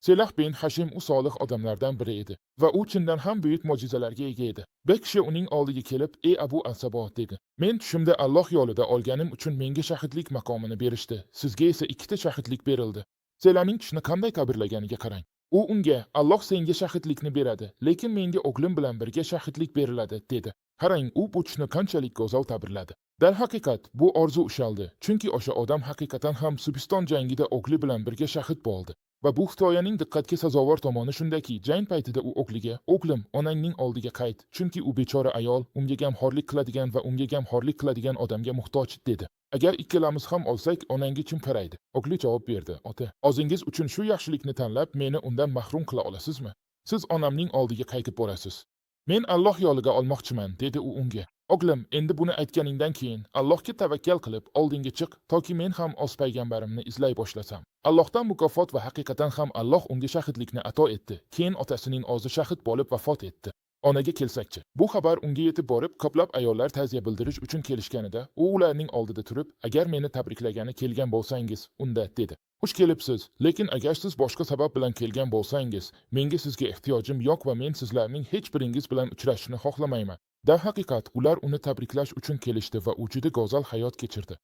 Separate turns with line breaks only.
Selah bin Hashim u solih odamlardan biri edi va u chindan ham buyuk mo'jizalarga ega edi. Bir kishi uning oldiga kelib, "Ey Abu Asabo" dedi. "Men tushimda Alloh yo'lida olganim uchun menga shahidlik maqomini berishdi. Sizga esa ikkita shahidlik berildi." Selahning tushni qanday ta'birlaganiga qarang. U unga, "Alloh senga shahidlikni beradi, lekin menga o'g'lim bilan birga shahidlik beriladi" dedi. Qarang, u bu tushni qanchalik go'zal ta'birladi. Darhaqiqat, bu orzu ushaldi, chunki o'sha odam haqiqatan ham Subiston jangida o'g'li bilan birga shahid bo'ldi. Va bu hikoyaning diqqatga sazovor tomoni shundaki, jang paytida u o'g'liga, "O'g'lim, onangning oldiga qayt, chunki u bechora ayol, unga gamxo'rlik qiladigan va unga gamxo'rlik qiladigan odamga muhtoj" dedi. "Agar ikkalamiz ham olsak, onangga kim qaraydi?" O'g'li javob berdi, "Ota, o'zingiz uchun shu yaxshilikni tanlab, meni undan mahrum qila olasizmi? Siz onamning oldiga qaytib borasiz. Men Alloh yo'liga olmoqchiman", dedi u unga. "O'g'lim, endi buni aytganingdan keyin Allohga tavakkal qilib oldinga chiq, toki men ham o'z payg'ambarimni izlay boshlasam." Allohdan mukofot va haqiqatan ham Alloh unga shahidlikni ato etdi. Keyin otasining o'zi shahid bo'lib vafot etdi. Onaga kelsakchi. Bu xabar unga yetib borib, ko'plab ayollar ta'ziya bildirish uchun kelishganida, u ularning oldida turib, "Agar meni tabriklagani kelgan bo'lsangiz, unda" dedi. "Xush kelibsiz, lekin agar siz boshqa sabab bilan kelgan bo'lsangiz, menga sizga ehtiyojim yo'q va men sizlarning hech biringiz bilan uchrashishni xohlamayman." Darhaqiqat, ular uni tabriklash uchun kelishdi va u juda go'zal hayot kechirdi.